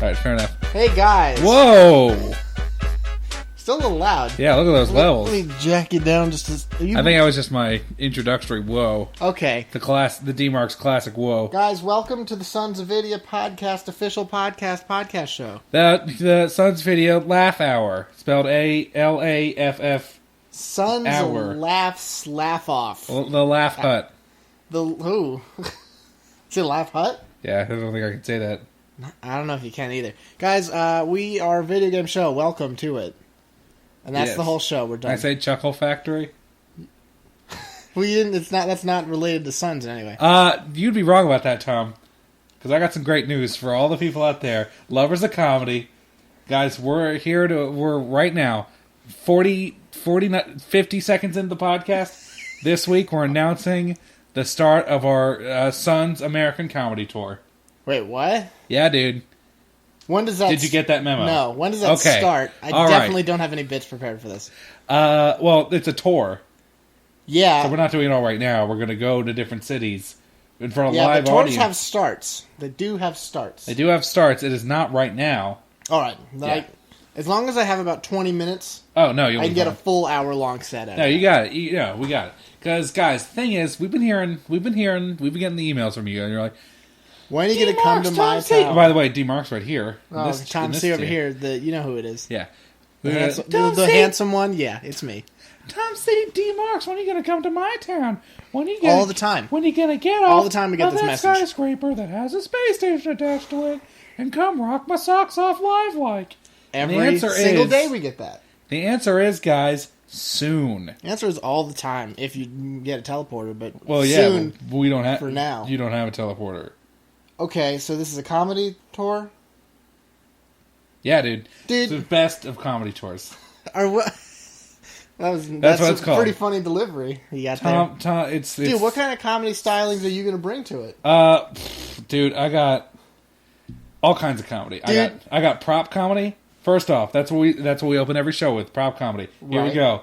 Alright, fair enough. Hey guys. Whoa! Still a little loud. Yeah, look at those levels. Let me jack it down just as... I think that was just my introductory whoa. Okay. The D-Mark's classic whoa. Guys, welcome to the SonsOfVidya podcast, official podcast show. The Sons Video Laugh Hour. Spelled A-L-A-F-F. Sons Hour. laugh off. The Laugh Hut. The who? Is it Laugh Hut? Yeah, I don't think I can say that. I don't know if you can either. Guys, we are a video game show. Welcome to it. And that's the whole show. We're done. I say Chuckle Factory? We didn't. That's not related to Sons in any way. You'd be wrong about that, Tom. Because I got some great news for all the people out there. Lovers of comedy. Guys, we're right now, 50 seconds into the podcast. This week, we're announcing the start of our Sons American Comedy Tour. Wait, what? Yeah, dude. When does that... Did you get that memo? No. When does that start? I definitely don't have any bits prepared for this. Well, it's a tour. Yeah. So we're not doing it all right now. We're going to go to different cities in front of live audience. Yeah, but tours audience. have starts. They do have starts. They do have starts. It is not right now. All right. As long as I have about 20 minutes... Oh, no, you'll I can get a full hour-long set out of it. No, you got it. We got it. Because, guys, the thing is, we've been getting the emails from you, and you're like, when are you going to come to my town? By the way, D-Mark's right here. Oh, Tom C over here. You know who it is. Yeah. The handsome one? Yeah, it's me. Tom C. D-Marks, when are you going to come to my town? All the time. When are you going to get off all the time we get this message. Skyscraper that has a space station attached to it and come rock my socks off live like? Every single day we get that. The answer is, guys, soon. The answer is all the time if you get a teleporter, but soon, we don't have... For now. You don't have a teleporter. Okay, so this is a comedy tour? Yeah, dude. It's the best of comedy tours. That's what it's called. Pretty funny delivery you got there. Dude, what kind of comedy stylings are you going to bring to it? Dude, I got all kinds of comedy. I got prop comedy. First off, that's what we open every show with, prop comedy. Here we go.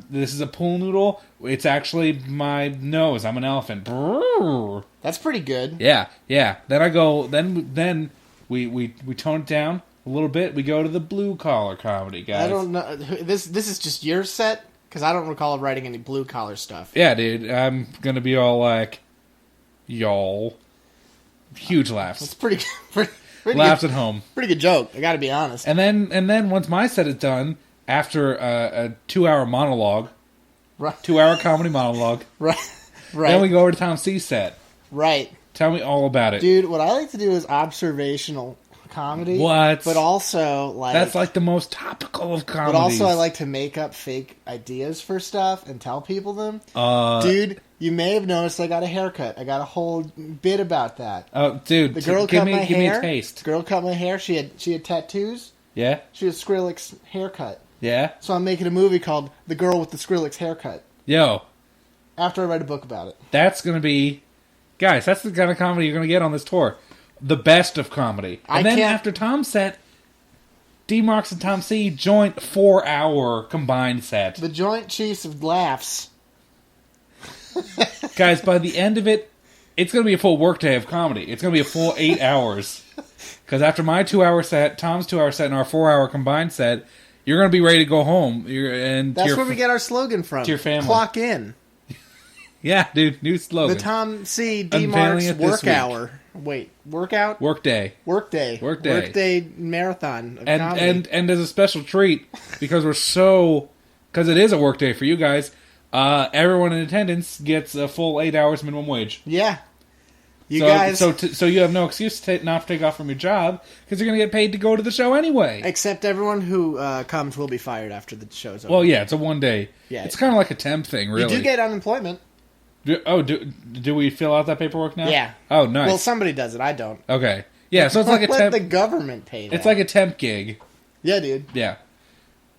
This is a pool noodle. It's actually my nose. I'm an elephant. Brrr. That's pretty good. Yeah. Then I go. Then we tone it down a little bit. We go to the blue collar comedy, guys. I don't know. This is just your set because I don't recall writing any blue collar stuff. Yeah, dude. I'm gonna be all like, y'all. Huge laughs. That's pretty laughs good, at home. Pretty good joke. I got to be honest. And then once my set is done. After a 2-hour monologue, right. 2-hour comedy monologue, right. Then we go over to Tom C's set. Right. Tell me all about it. Dude, what I like to do is observational comedy. What? But also, like... That's like the most topical of comedies. But also, I like to make up fake ideas for stuff and tell people them. Dude, you may have noticed I got a haircut. I got a whole bit about that. Oh, dude. The girl cut my hair. Give me a taste. The girl cut my hair. She had tattoos. Yeah? She had Skrillex haircut. Yeah? So I'm making a movie called The Girl with the Skrillex Haircut. Yo. After I write a book about it. That's going to be... Guys, that's the kind of comedy you're going to get on this tour. The best of comedy. And then after Tom's set, D-Marks and Tom C joint 4-hour combined set. The Joint Chiefs of Laughs. Guys, by the end of it, it's going to be a full workday of comedy. It's going to be a full 8 hours. Because after my 2-hour set, Tom's 2-hour set, and our 4-hour combined set... You're going to be ready to go home. That's where we get our slogan from. To your family. Clock in. Yeah, dude. New slogan. The Tom C. D-Marks work hour. Wait, workout? Workday. Workday marathon of comedy. And as a special treat, because because it is a workday for you guys, everyone in attendance gets a full 8 hours minimum wage. Yeah. So you have no excuse not to take off from your job because you're going to get paid to go to the show anyway. Except everyone who comes will be fired after the show's over. Well, yeah, it's a one-day. Yeah, it's kind of like a temp thing, really. You do get unemployment. Do we fill out that paperwork now? Yeah. Oh, nice. Well, somebody does it. I don't. Okay. Yeah, so it's like a temp. Let the government pay that. It's like a temp gig. Yeah, dude. Yeah.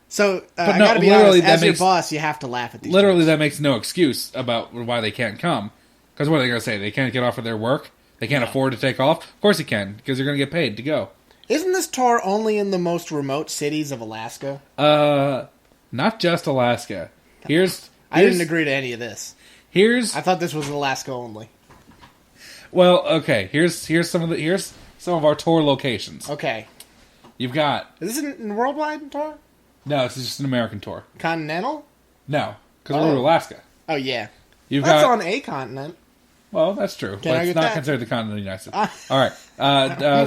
So, I gotta be honest, as your boss, you have to laugh at these Literally, jokes. That makes no excuse about why they can't come. Because what are they going to say? They can't get off of their work? They can't afford to take off? Of course you can, because you're going to get paid to go. Isn't this tour only in the most remote cities of Alaska? Not just Alaska. I didn't agree to any of this. I thought this was Alaska only. Well, okay. Here's some of our tour locations. Okay. You've got... Is this a worldwide tour? No, it's just an American tour. Continental? No, because we're in Alaska. Oh, yeah. That's on a continent. Well, that's true. But it's not considered the continent of the United States. All right.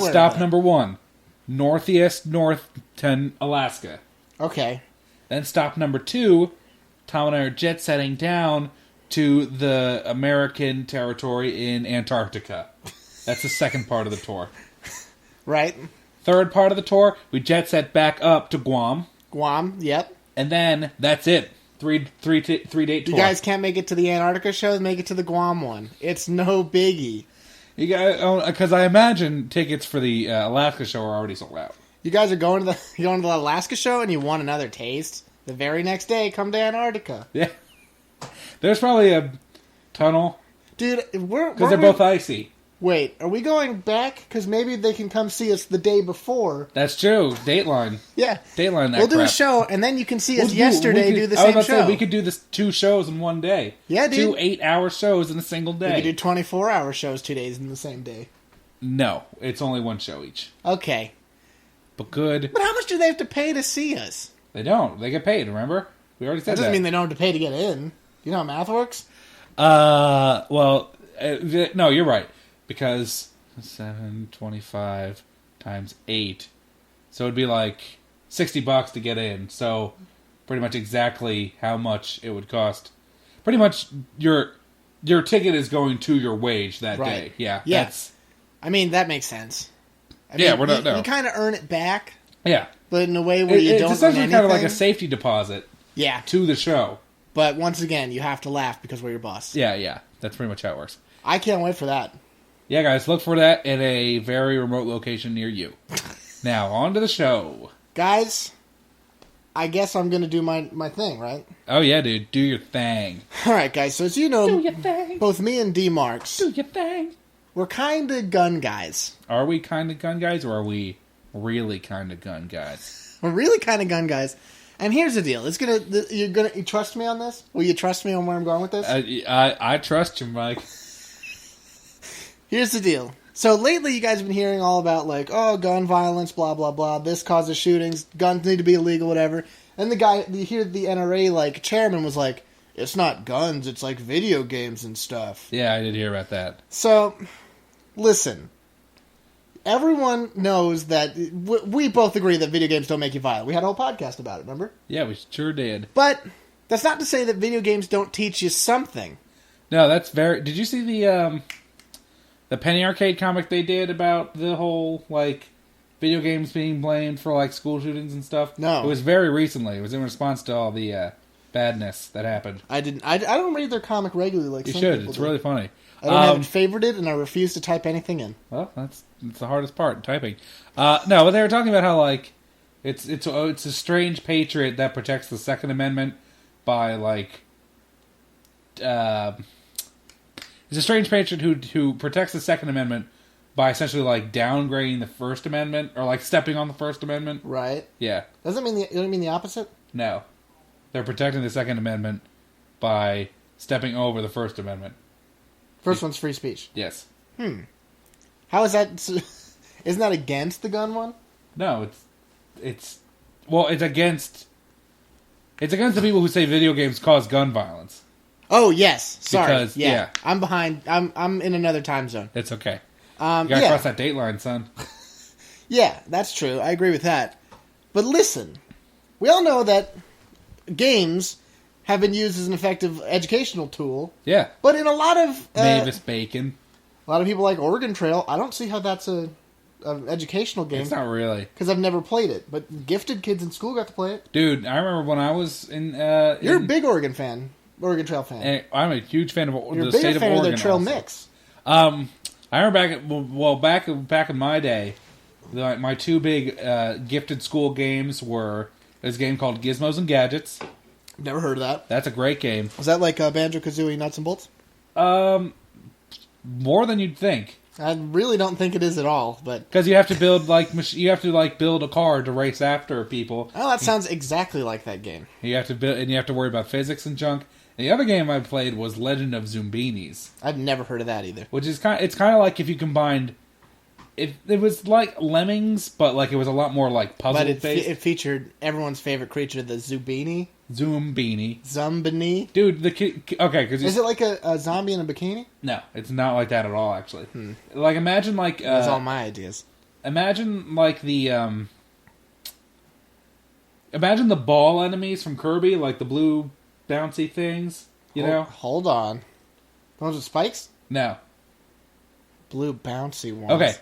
Stop number 1. Northeast Northton, Alaska. Okay. Then stop number 2, Tom and I are jet setting down to the American territory in Antarctica. That's the second part of the tour. Right. Third part of the tour, we jet set back up to Guam. Guam, yep. And then that's it. Three date tour. You guys can't make it to the Antarctica show, make it to the Guam one. It's no biggie. You guys, because I imagine tickets for the Alaska show are already sold out. You guys are going to the Alaska show and you want another taste? The very next day, come to Antarctica. Yeah. There's probably a tunnel. Dude, because they're both icy. Wait, are we going back? Because maybe they can come see us the day before. That's true. Dateline. Yeah. Dateline. We'll do a show, and then you can see us yesterday do the same show. I was about to say, we could do this 2 shows in one day. Yeah, dude. 2 8-hour shows in a single day. We could do 24-hour shows 2 days in the same day. No, it's only 1 show each. Okay. But good. But how much do they have to pay to see us? They don't. They get paid, remember? We already said that. That doesn't mean they don't have to pay to get in. You know how math works? Well, no, you're right. Because 725 times 8. So it'd be like $60 to get in. So pretty much exactly how much it would cost. Pretty much your ticket is going to your wage that day. Yeah. Yeah. I mean, that makes sense. We're not. You kind of earn it back. Yeah. But in a way where you don't earn anything. It's essentially kind of like a safety deposit. Yeah. To the show. But once again, you have to laugh because we're your boss. Yeah. That's pretty much how it works. I can't wait for that. Yeah, guys, look for that in a very remote location near you. Now, on to the show. Guys, I guess I'm going to do my thing, right? Oh, yeah, dude. Do your thing. All right, guys. So, as you know, do your thing. Both me and D-Marks, do your thing. We're kind of gun guys. Are we kind of gun guys, or are we really kind of gun guys? We're really kind of gun guys. And here's the deal. You trust me on this? Will you trust me on where I'm going with this? I trust you, Mike. Here's the deal. So lately you guys have been hearing all about gun violence, blah, blah, blah. This causes shootings. Guns need to be illegal, whatever. And you hear the NRA chairman was like, it's not guns, it's like video games and stuff. Yeah, I did hear about that. So, listen. Everyone knows that we both agree that video games don't make you violent. We had a whole podcast about it, remember? Yeah, we sure did. But that's not to say that video games don't teach you something. No, that's very... Did you see the Penny Arcade comic they did about the whole, video games being blamed for, school shootings and stuff? No. It was very recently. It was in response to all the badness that happened. I didn't. I don't read their comic regularly like some people do. You should. It's really funny. I don't have it favorited, and I refuse to type anything in. Well, that's the hardest part, typing. No, but they were talking about how, it's a strange patriot that protects the Second Amendment by, it's a strange patriot who protects the Second Amendment by essentially downgrading the First Amendment or stepping on the First Amendment. Right. Yeah. Doesn't mean you don't mean the opposite? No. They're protecting the Second Amendment by stepping over the First Amendment. First one's free speech. Yes. How is that? Isn't that against the gun one? No, it's against the people who say video games cause gun violence. Oh, yes. Sorry. Because, yeah. I'm behind. I'm in another time zone. It's okay. You gotta cross that Dateline, son. Yeah, that's true. I agree with that. But listen, we all know that games have been used as an effective educational tool. Yeah. But in a lot of... Mavis Bacon. A lot of people like Oregon Trail. I don't see how that's an educational game. It's not really. Because I've never played it. But gifted kids in school got to play it. Dude, I remember when I was in... You're a big Oregon fan. Oregon Trail fan. I'm a huge fan of You're the state of Oregon. You're a big fan of their trail also. Mix. I remember back in my day, my 2 big gifted school games were this game called Gizmos and Gadgets. Never heard of that. That's a great game. Is that like Banjo-Kazooie Nuts and Bolts? More than you'd think. I really don't think it is at all, but because you have to build build a car to race after people. Oh, that sounds exactly like that game. You have to build, and you have to worry about physics and junk. And the other game I played was Legend of Zumbinis. I've never heard of that either. Which is kind of like if you combined it was like Lemmings, but like it was a lot more like puzzle But based. it featured everyone's favorite creature, the Zubini. Zumbini. Dude, okay, because is it like a zombie in a bikini? No, it's not like that at all. Actually, like imagine like that's all my ideas. Imagine like the imagine the ball enemies from Kirby, like the blue bouncy things. You know, hold on, those are spikes. No, blue bouncy ones. Okay,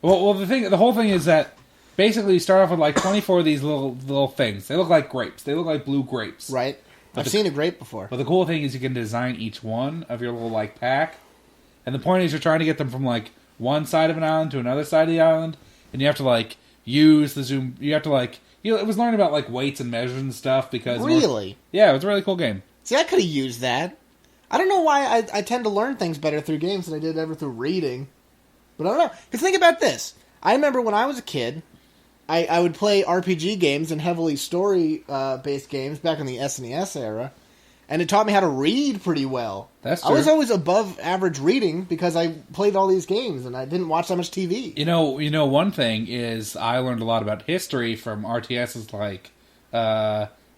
well, the whole thing is that. Basically, you start off with like 24 of these little things. They look like grapes. They look like blue grapes. Right. I've seen a grape before. But the cool thing is you can design each one of your little like pack. And the point is you're trying to get them from like one side of an island to another side of the island. And you have to like use the zoom. You have to like... it was learning about like weights and measures and stuff because... Really? Yeah, it was a really cool game. See, I could have used that. I don't know why I tend to learn things better through games than I did ever through reading. But I don't know. Because think about this. I remember when I was a kid... I would play RPG games and heavily story-based games back in the SNES era, and it taught me how to read pretty well. That's true. I was always above average reading because I played all these games and I didn't watch that much TV. You know, one thing is I learned a lot about history from RTSs like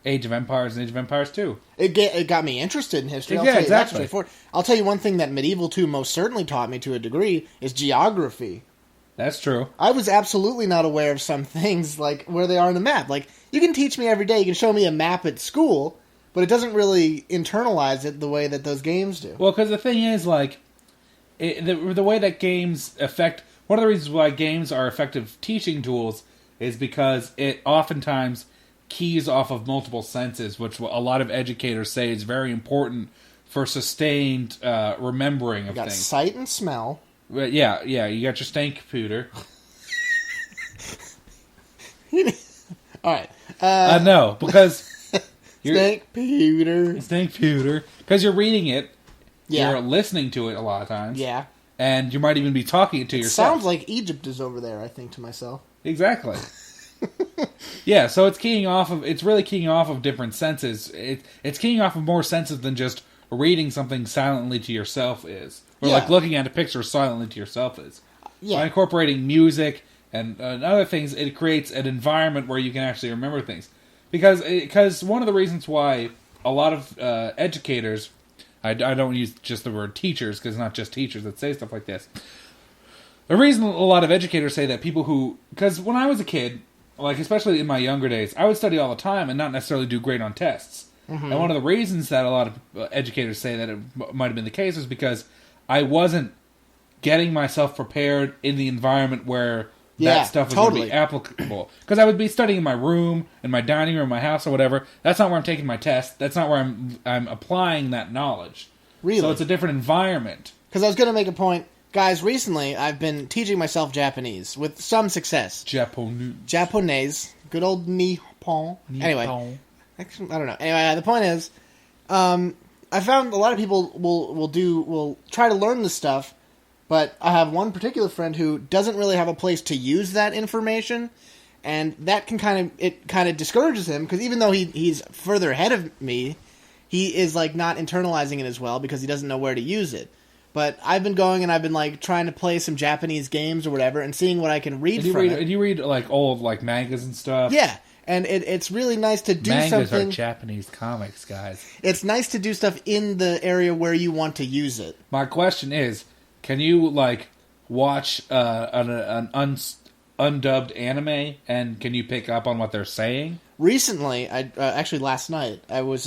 Age of Empires and Age of Empires 2. It got me interested in history. Yeah, exactly. I'll tell you one thing that Medieval 2 most certainly taught me to a degree is geography. That's true. I was absolutely not aware of some things, like where they are on the map. Like, you can teach me every day, you can show me a map at school, but it doesn't really internalize it the way that those games do. Well, because the thing is, like, the way that games affect... One of the reasons why games are effective teaching tools is because it oftentimes keys off of multiple senses, which a lot of educators say is very important for sustained remembering of things. You got sight and smell... Yeah, you got your stank computer. Alright. No, because... Stank computer. Because you're reading it, yeah. You're listening to it a lot of times. Yeah. And you might even be talking it to yourself. Sounds like Egypt is over there, I think to myself. Exactly. Yeah, so it's really keying off of different senses. It's keying off of more senses than just reading something silently to yourself is. Or like looking at a picture silently to yourself is. Yeah. By incorporating music and other things, it creates an environment where you can actually remember things. Because one of the reasons why a lot of educators, I don't use just the word teachers, because it's not just teachers that say stuff like this. The reason a lot of educators say that because when I was a kid, like especially in my younger days, I would study all the time and not necessarily do great on tests. Mm-hmm. And one of the reasons that a lot of educators say that it might have been the case was because I wasn't getting myself prepared in the environment where that stuff was going to be applicable. Because I would be studying in my room, in my dining room, my house, or whatever. That's not where I'm taking my test. That's not where I'm applying that knowledge. Really? So it's a different environment. Because I was going to make a point. Guys, recently I've been teaching myself Japanese with some success. Japanese. Good old Nippon. Anyway. Actually, I don't know. Anyway, the point is, I found a lot of people will try to learn this stuff, but I have one particular friend who doesn't really have a place to use that information, and that can kind of discourages him because even though he's further ahead of me, he is like not internalizing it as well because he doesn't know where to use it. But I've been going and I've been like trying to play some Japanese games or whatever and seeing what I can read from it. And you read like old like mangas and stuff. Yeah. And it's really nice to do Mangas something... are Japanese comics, guys. It's nice to do stuff in the area where you want to use it. My question is, can you, like, watch an undubbed anime, and can you pick up on what they're saying? Recently, actually last night, I wanted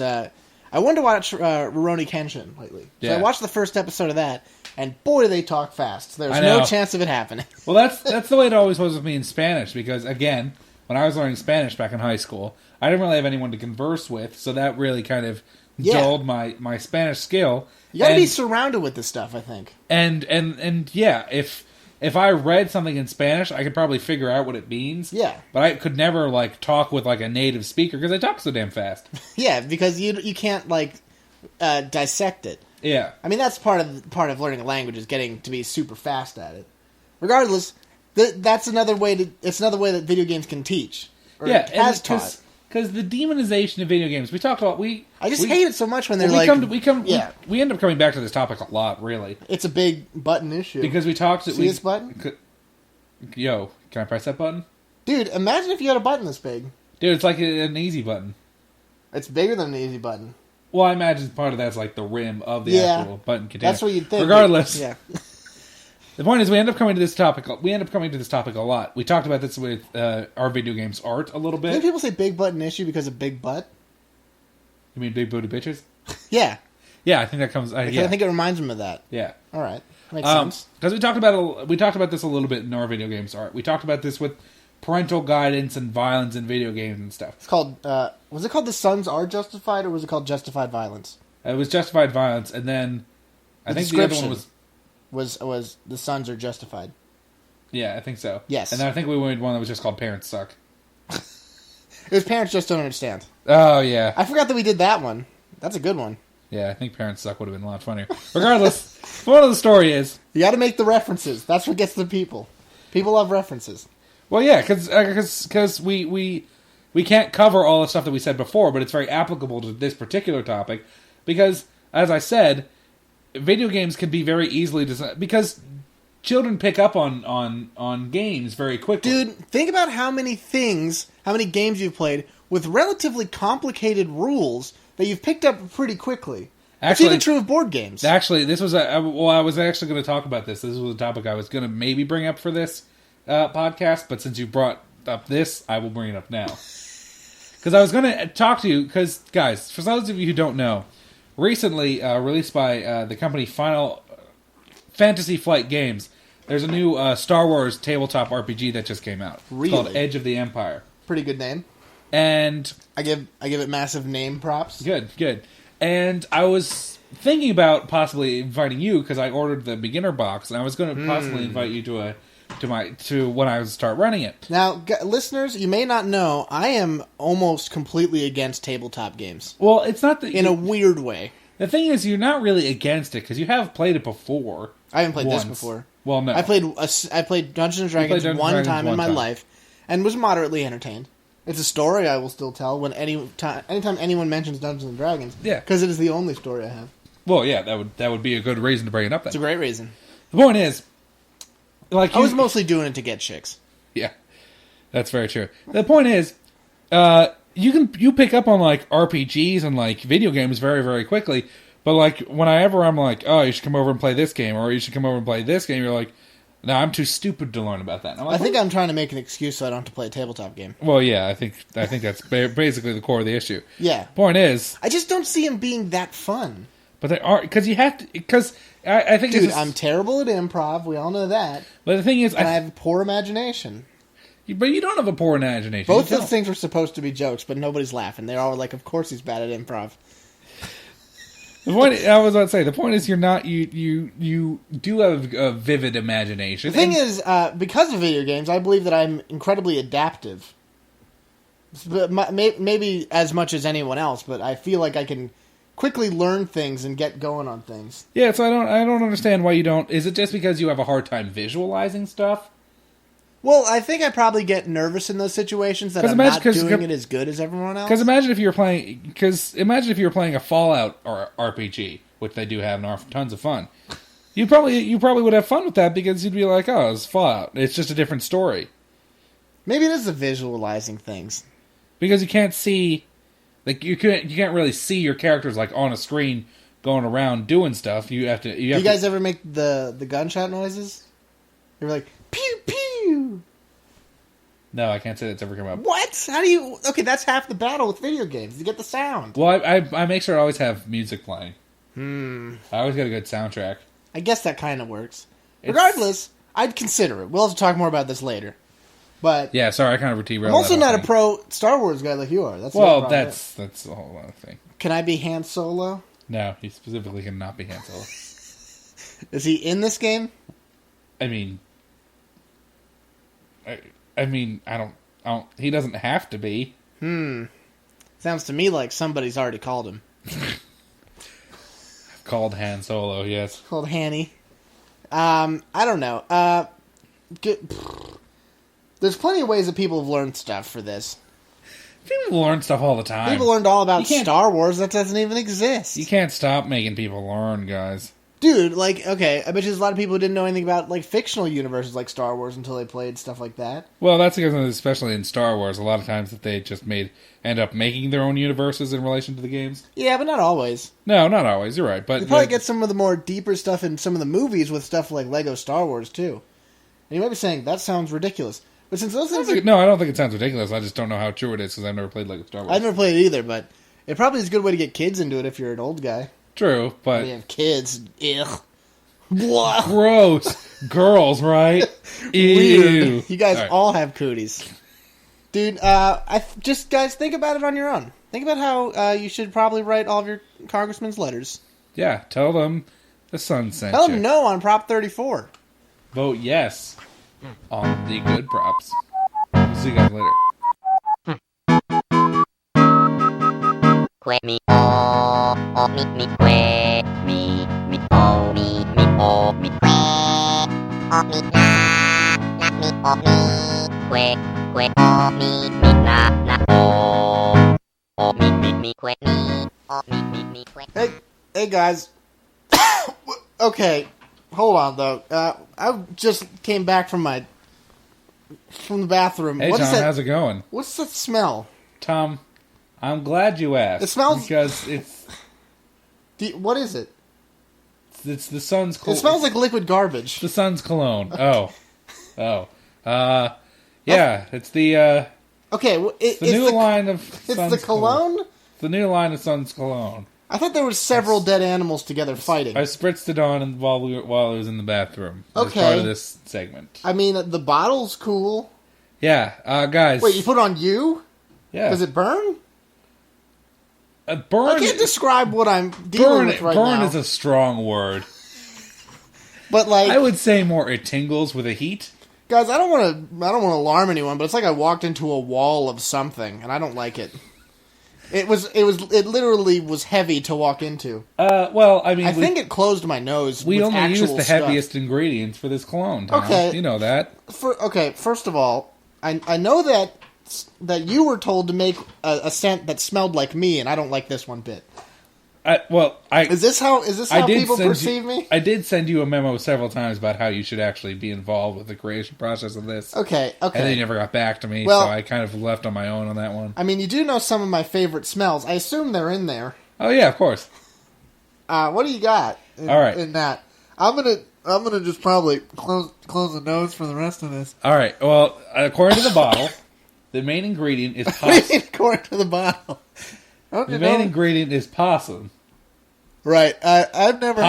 to watch Rurouni Kenshin lately. So I watched the first episode of that, and boy, do they talk fast. There's no chance of it happening. Well, that's the way it always was with me in Spanish, because, again... When I was learning Spanish back in high school, I didn't really have anyone to converse with, so that really kind of dulled my Spanish skill. You gotta be surrounded with this stuff, I think. And yeah, if I read something in Spanish, I could probably figure out what it means. Yeah. But I could never, like, talk with, like, a native speaker, because they talk so damn fast. Yeah, because you can't, like, dissect it. Yeah. I mean, that's part of learning a language, is getting to be super fast at it. Regardless... That's another way that video games can teach. Or has taught. Because the demonization of video games, we talked about. I just hate it so much when they're we end up coming back to this topic a lot. Really, it's a big button issue because we talked. See this button? Yo, can I press that button? Dude, imagine if you had a button this big. Dude, it's like an easy button. It's bigger than an easy button. Well, I imagine part of that's like the rim of the actual button container. That's what you'd think. Regardless. Yeah. The point is, we end up coming to this topic a lot. We talked about this with our video games art a little bit. Didn't people say big button issue because of big butt? You mean big booty bitches? Yeah. Yeah, I think that comes. I think it reminds them of that. Yeah. All right. Makes sense. Because we talked about this a little bit in our video games art. We talked about this with parental guidance and violence in video games and stuff. It's called. Was it called The Sons Are Justified, or was it called Justified Violence? It was Justified Violence, and then I think the other one was The Sons Are Justified. Yeah, I think so. Yes. And then I think we went one that was just called Parents Suck. It was Parents Just Don't Understand. Oh, yeah. I forgot that we did that one. That's a good one. Yeah, I think Parents Suck would have been a lot funnier. Regardless, the point of the story is... You got to make the references. That's what gets the people. People love references. Well, yeah, because we can't cover all the stuff that we said before, but it's very applicable to this particular topic. Because, as I said, video games can be very easily designed... Because children pick up on games very quickly. Dude, think about how many games you've played with relatively complicated rules that you've picked up pretty quickly. Actually, it's even true of board games. Actually, this was I was actually going to talk about this. This was a topic I was going to maybe bring up for this podcast, but since you brought up this, I will bring it up now. Because I was going to talk to you, because, guys, for those of you who don't know, recently released by the company Final Fantasy Flight Games, there's a new Star Wars tabletop RPG that just came out. Really? It's called Edge of the Empire. Pretty good name. And I give it massive name props. Good. And I was thinking about possibly inviting you because I ordered the beginner box, and I was going to possibly invite you to when I start running it. Now, listeners, you may not know, I am almost completely against tabletop games. Well, it's not in a weird way. The thing is, you're not really against it because you have played it before. I haven't played this before. Well, no, I played Dungeons and Dragons one time in my life, and was moderately entertained. It's a story I will still tell anytime anyone mentions Dungeons and Dragons. Yeah, because it is the only story I have. Well, yeah, that would be a good reason to bring it up. Then it's a great reason. The point is, I was mostly doing it to get chicks. Yeah, that's very true. The point is, you pick up on like RPGs and like video games very, very quickly. But like whenever I'm like, oh, you should come over and play this game, or you should come over and play this game, you're like, no, I'm too stupid to learn about that. I think I'm trying to make an excuse so I don't have to play a tabletop game. Well, yeah, I think that's basically the core of the issue. Yeah. Point is, I just don't see them being that fun. But they are, because you have to, because I think... Dude, I'm terrible at improv, we all know that. But the thing is... I have a poor imagination. But you don't have a poor imagination. Both those things were supposed to be jokes, but nobody's laughing. They're all like, of course he's bad at improv. The point I was about to say, the point is you're not, you do have a vivid imagination. The thing is, because of video games, I believe that I'm incredibly adaptive. Maybe as much as anyone else, but I feel like I can quickly learn things and get going on things. Yeah, so I don't understand why you don't. Is it just because you have a hard time visualizing stuff? Well, I think I probably get nervous in those situations that I'm not doing it as good as everyone else. Because imagine if you were playing a Fallout or RPG, which they do have and are tons of fun. You probably would have fun with that because you'd be like, oh, it's Fallout. It's just a different story. Maybe it is the visualizing things. Because you can't see, like you can't really see your characters like on a screen going around doing stuff. You have to. You guys ever make the gunshot noises? You're like pew pew. No, I can't say that's ever come up. What? How do you? Okay, that's half the battle with video games. You get the sound. Well, I make sure I always have music playing. I always get a good soundtrack. I guess that kind of works. Regardless, I'd consider it. We'll have to talk more about this later. But yeah, sorry, I kind of derailed. I'm also not a pro Star Wars guy like you are. That's that's a whole other thing. Can I be Han Solo? No, he specifically cannot be Han Solo. Is he in this game? I mean, I don't. He doesn't have to be. Sounds to me like somebody's already called him. Called Han Solo, yes. Called Hanny. I don't know. There's plenty of ways that people have learned stuff for this. People learn stuff all the time. People learned all about Star Wars that doesn't even exist. You can't stop making people learn, guys. Dude, like, okay, I bet there's a lot of people who didn't know anything about, like, fictional universes like Star Wars until they played stuff like that. Well, that's because, especially in Star Wars, a lot of times that they just end up making their own universes in relation to the games. Yeah, but not always. No, not always. You're right. But you probably get some of the more deeper stuff in some of the movies with stuff like Lego Star Wars, too. And you might be saying, that sounds ridiculous. But since those things No, I don't think it sounds ridiculous. I just don't know how true it is because I've never played Lego Star Wars. I've never played it either, but it probably is a good way to get kids into it if you're an old guy. True, but... We have kids. Ugh. Blah. Gross. Girls, right? Ew. Weird. You guys all have cooties. Dude, guys, think about it on your own. Think about how you should probably write all of your congressman's letters. Yeah, tell them the sun sent Tell you. them no on Prop 34. Vote yes on the good props. We'll see you guys later. Que mi o mi que mi o mi que o mi na mi o mi que o mi na o mi que mi o mi que. Hey guys. Okay, hold on though. I just came back from the bathroom. Hey, Tom, how's it going? What's that smell? Tom, I'm glad you asked. It smells... Because it's... What is it? It's the sun's cologne. It smells like liquid garbage. The sun's cologne. Oh. Yeah, it's the... Okay, well, it's the new line of It's Sun's the cologne? It's the new line of Sun's cologne. I thought there were several dead animals together fighting. I spritzed it on while I was in the bathroom. Okay. As part of this segment. I mean, the bottle's cool. Yeah, guys. Wait, you put it on you? Yeah. Does it burn? Burn. I can't describe what I'm dealing with right now. Burn is a strong word. But like, I would say more it tingles with the heat. Guys, I don't want to alarm anyone, but it's like I walked into a wall of something, and I don't like it. It literally was heavy to walk into. Well, I mean, I think it closed my nose. We with only use the stuff. heaviest ingredients for this cologne, Tom. Okay, you know that. First of all, I know that you were told to make a scent that smelled like me, and I don't like this one bit. Is this how people perceive me? I did send you a memo several times about how you should actually be involved with the creation process of this. Okay. And then you never got back to me, well, so I kind of left on my own on that one. I mean, you do know some of my favorite smells. I assume they're in there. Oh yeah, of course. What do you got? All right. In that, I'm gonna just probably close the nose for the rest of this. All right. Well, according to the bottle, the main ingredient is possum. According to the bottle. The main ingredient is possum. Right. I've never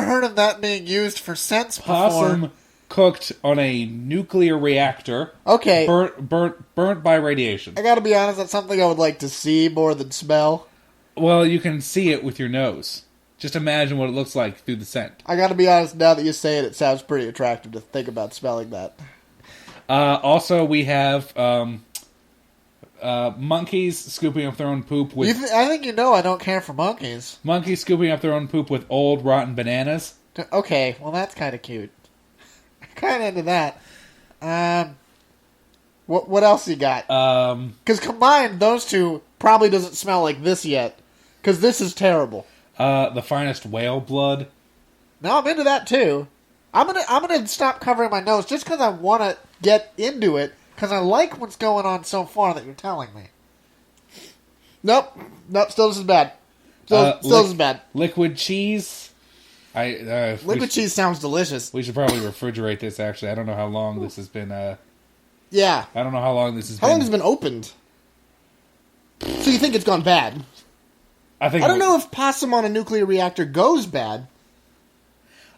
heard of that being used for scents before. Possum cooked on a nuclear reactor. Okay. Burnt by radiation. I gotta be honest, that's something I would like to see more than smell. Well, you can see it with your nose. Just imagine what it looks like through the scent. I gotta be honest, now that you say it, it sounds pretty attractive to think about smelling that. Also, we have monkeys scooping up their own poop with... I think you know I don't care for monkeys. Monkeys scooping up their own poop with old, rotten bananas. Okay, well that's kind of cute. Kind of into that. What else you got? Because combined, those two probably doesn't smell like this yet. Because this is terrible. The finest whale blood. No, I'm into that too. I'm gonna stop covering my nose just because I want to get into it. Because I like what's going on so far that you're telling me. Nope, still this is bad. Still this is bad. Liquid cheese. Liquid cheese sounds delicious. We should probably refrigerate this, actually. I don't know how long this has been... yeah. I don't know how long this has been... How long has it been opened? So you think it's gone bad? I don't know if possum on a nuclear reactor goes bad.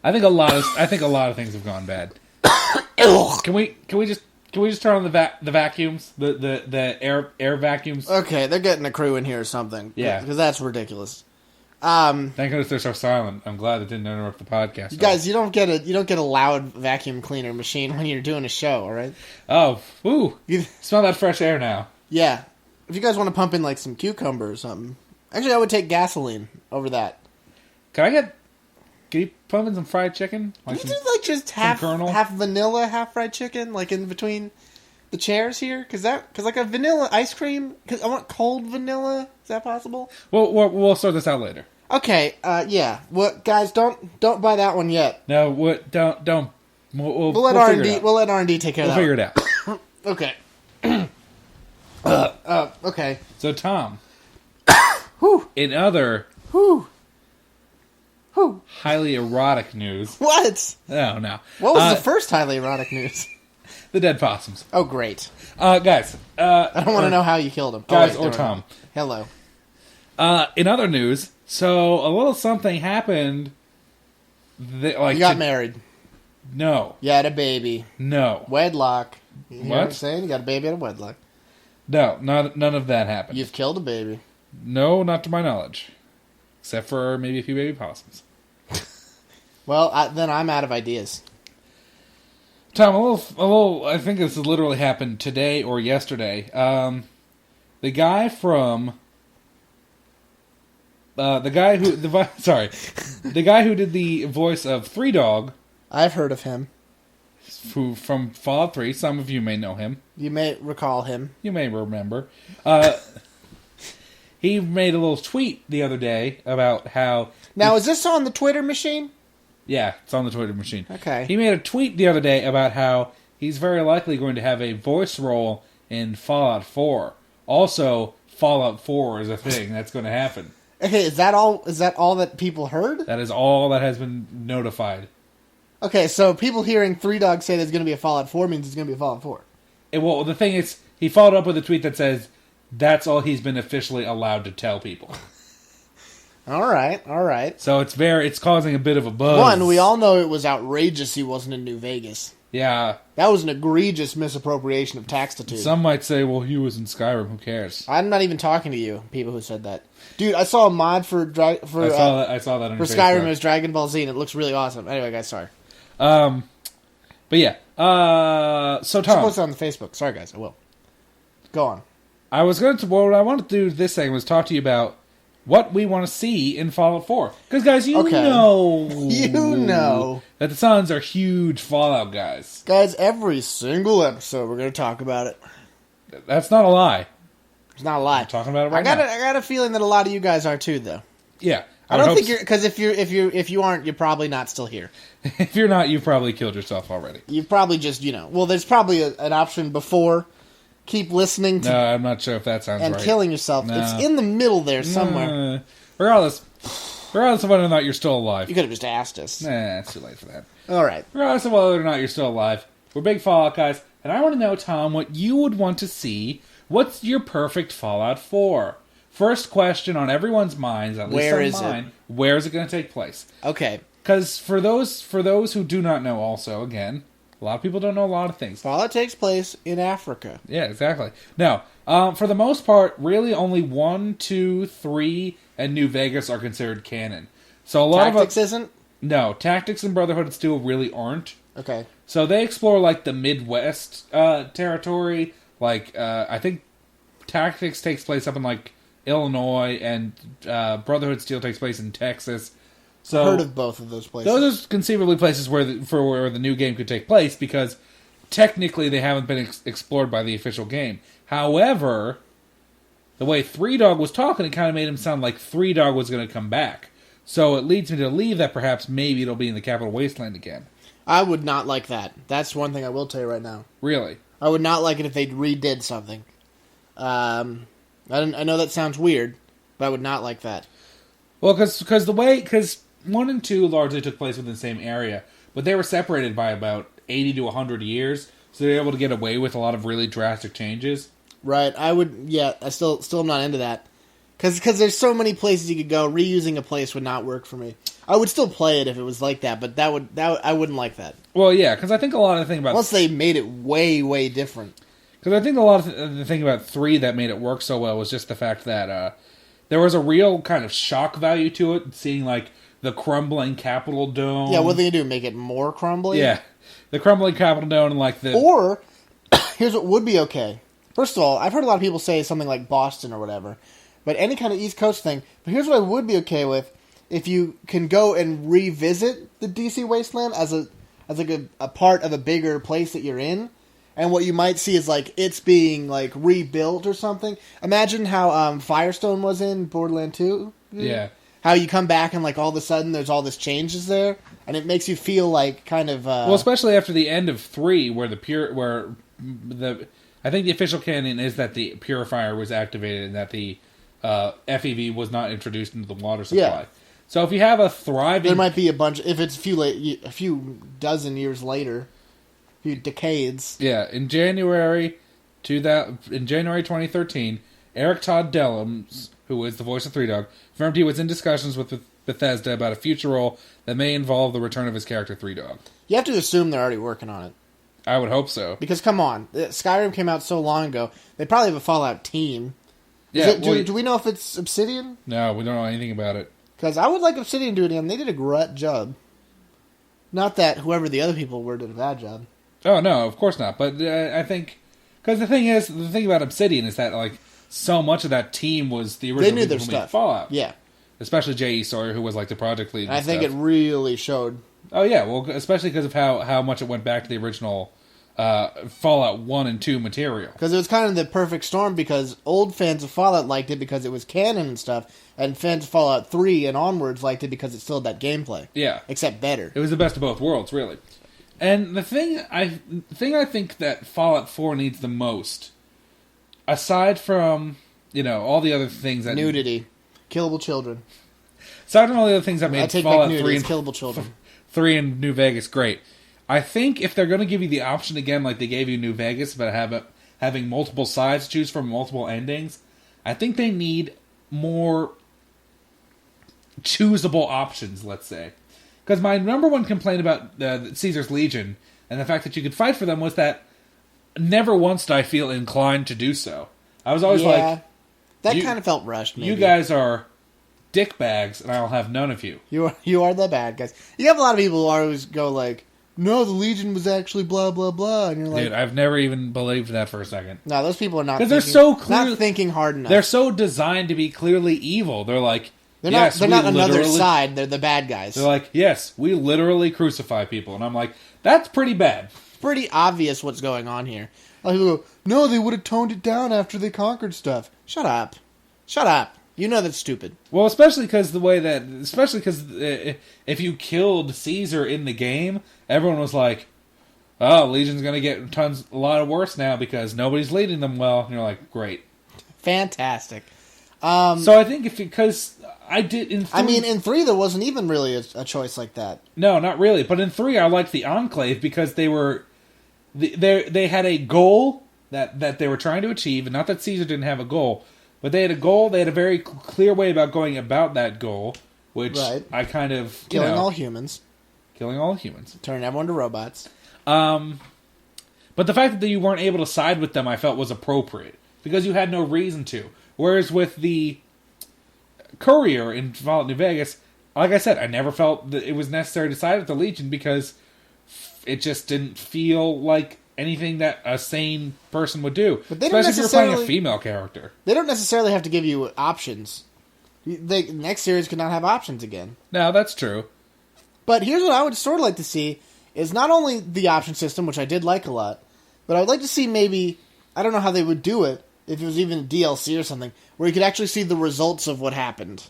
I think a lot of things have gone bad. Can we just turn on the vacuums? The air vacuums? Okay, they're getting a crew in here or something. Yeah. Because that's ridiculous. Thank goodness they're so silent. I'm glad it didn't interrupt the podcast. You guys, you don't get a loud vacuum cleaner machine when you're doing a show, all right? Oh, ooh. Smell that fresh air now. Yeah. If you guys want to pump in like some cucumber or something. Actually, I would take gasoline over that. Can you pump in some fried chicken? Can you do like just half vanilla, half fried chicken, like in between the chairs here? Cause like a vanilla ice cream. Cause I want cold vanilla. Is that possible? We'll sort this out later. Okay, yeah. Well, guys, don't buy that one yet. No, what? Don't. We'll let figure R&D. it out. We'll let R&D take care We'll of that. figure it out. Okay. Okay. So, Tom, Whew. in other Whew. Whew. highly erotic news... What? Oh, no. What was the first highly erotic news? The dead possums. Oh, great. Guys. I don't want to know how you killed him. Guys Oh, wait, or Tom. Hello. In other news, so a little something happened. You got married. No. You had a baby. No. Wedlock. You hear what I'm What? saying? You got a baby out of wedlock. No, none of that happened. You've killed a baby. No, not to my knowledge. Except for maybe a few baby possums. Well, then I'm out of ideas. Tom, a little. I think this literally happened today or yesterday. The guy from, the guy who did the voice of Three Dog, I've heard of him. who from Fallout 3. Some of you may know him. You may recall him. You may remember. He made a little tweet the other day about how. Now, is this on the Twitter machine? Yeah, it's on the Twitter machine. Okay. He made a tweet the other day about how he's very likely going to have a voice role in Fallout 4. Also, Fallout 4 is a thing that's going to happen. Okay, is that all? Is that all that people heard? That is all that has been notified. Okay, so people hearing Three Dogs say there's going to be a Fallout 4 means it's going to be a Fallout 4. Well, the thing is, he followed up with a tweet that says that's all he's been officially allowed to tell people. All right. So it's causing a bit of a buzz. One, we all know it was outrageous he wasn't in New Vegas. Yeah. That was an egregious misappropriation of taxitude. Some might say, well, he was in Skyrim. Who cares? I'm not even talking to you, people who said that. Dude, I saw a mod for I saw that on for Facebook. Skyrim. It was Dragon Ball Z, and it looks really awesome. Anyway, guys, sorry. But yeah. So Tom, Post it on the Facebook. Sorry, guys, I will. Go on. what I wanted to do this thing was talk to you about what we want to see in Fallout 4. Because, guys, you know that the Sons are huge Fallout guys. Guys, every single episode we're going to talk about it. That's not a lie. It's not a lie. I'm talking about it right now. I got a feeling that a lot of you guys are too, though. Yeah. I don't think you're, because if you aren't, you're probably not still here. If you're not, you've probably killed yourself already. You've probably just, well, there's probably an option before. Keep listening to. No, I'm not sure if that sounds right. And killing yourself. No. It's in the middle there somewhere. Regardless of whether or not you're still alive. You could have just asked us. Nah, it's too late for that. All right. Regardless of whether or not you're still alive, we're big Fallout guys, and I want to know, Tom, what you would want to see. What's your perfect Fallout 4? First question on everyone's minds, at least on mine. Where is it going to take place? Okay. Because for those who do not know, also again, a lot of people don't know a lot of things. Fallout takes place in Africa. Yeah, exactly. Now, for the most part, really only 1, 2, 3, and New Vegas are considered canon. So a lot Tactics isn't? No, Tactics and Brotherhood and Steel really aren't. Okay. So they explore like the Midwest territory. Like I think Tactics takes place up in like Illinois, and Brotherhood Steel takes place in Texas. So heard of both of those places. Those are conceivably places where the new game could take place, because technically they haven't been explored by the official game. However, the way Three Dog was talking, it kind of made him sound like Three Dog was going to come back. So it leads me to believe that perhaps maybe it'll be in the Capital Wasteland again. I would not like that. That's one thing I will tell you right now. Really? I would not like it if they redid something. I know that sounds weird, but I would not like that. Well, because 1 and 2 largely took place within the same area, but they were separated by about 80 to 100 years, so they were able to get away with a lot of really drastic changes. Right, I still am not into that. Because there's so many places you could go, reusing a place would not work for me. I would still play it if it was like that, but I wouldn't like that. Well, yeah, because I think a lot of the thing about... Unless they made it way, way different. Because I think a lot of the thing about 3 that made it work so well was just the fact that there was a real kind of shock value to it, seeing like the crumbling Capitol Dome. Yeah, what are they going to do, make it more crumbly? Yeah, the crumbling Capitol Dome and like the... Or, here's what would be okay. First of all, I've heard a lot of people say something like Boston or whatever, but any kind of East Coast thing. But here's what I would be okay with. If you can go and revisit the DC Wasteland as a part of a bigger place that you're in, and what you might see is like it's being like rebuilt or something. Imagine how Firestone was in Borderlands 2. Yeah. how you come back and like all of a sudden there's all this changes there, and it makes you feel like kind of well, especially after the end of 3, where I think the official canon is that the purifier was activated and that the FEV was not introduced into the water supply. Yeah. So if you have a thriving... There might be a bunch... If it's a few dozen years later, a few decades... Yeah, in January 2013, Eric Todd Dellums, who is the voice of Three Dog, confirmed he was in discussions with Bethesda about a future role that may involve the return of his character Three Dog. You have to assume they're already working on it. I would hope so. Because, come on, Skyrim came out so long ago, they probably have a Fallout team. Yeah, Do we know if it's Obsidian? No, we don't know anything about it. Because I would like Obsidian to do it again. They did a great job. Not that whoever the other people were did a bad job. Oh, no, of course not. But I think... Because the thing about Obsidian is that, like, so much of that team was the original They knew their people who made stuff. Fallout. Yeah. Especially J.E. Sawyer, who was, like, the project lead. And I think it really showed. Oh, yeah, well, especially because of how much it went back to the original Fallout 1 and 2 material. Because it was kind of the perfect storm, because old fans of Fallout liked it because it was canon and stuff, and fans of Fallout 3 and onwards liked it because it still had that gameplay. Yeah. Except better. It was the best of both worlds, really. And the thing I think that Fallout 4 needs the most, aside from, all the other things that... Nudity. Killable children. Aside from all the other things that I made take Fallout back 3 nudity. and It's killable children. 3 and New Vegas great. I think if they're going to give you the option again, like they gave you New Vegas, but having multiple sides to choose from, multiple endings, I think they need more choosable options, let's say. Because my number one complaint about Caesar's Legion and the fact that you could fight for them was that never once did I feel inclined to do so. I was always like... That kind of felt rushed, maybe. You guys are dickbags, and I'll have none of you. You are the bad guys. You have a lot of people who always go like, no, the Legion was actually blah, blah, blah. And you're like... Dude, I've never even believed that for a second. No, those people are not Because they're so not thinking hard enough. They're so designed to be clearly evil. They're like... They're not another side. They're the bad guys. They're like, yes, we literally crucify people. And I'm like, that's pretty bad. It's pretty obvious what's going on here. A lot of people go, no, they would have toned it down after they conquered stuff. Shut up. Shut up. You know that's stupid. Well, especially because if you killed Caesar in the game, everyone was like, oh, Legion's going to get a lot of worse now because nobody's leading them well. And you're like, great. Fantastic. So I think because I did in 3... I mean, in 3 there wasn't even really a choice like that. No, not really. But in 3 I liked the Enclave because they had a goal that they were trying to achieve, and not that Caesar didn't have a goal, but they had a goal. They had a very clear way about going about that goal, which I kind of killing all humans, turning everyone to robots. But the fact that you weren't able to side with them, I felt was appropriate because you had no reason to. Whereas with the Courier in Fallout New Vegas, like I said, I never felt that it was necessary to side with the Legion because it just didn't feel like anything that a sane person would do. But they don't especially if you're playing a female character. They don't necessarily have to give you options. Next series could not have options again. No, that's true. But here's what I would sort of like to see, is not only the option system, which I did like a lot, but I would like to see maybe, I don't know how they would do it, if it was even a DLC or something, where you could actually see the results of what happened.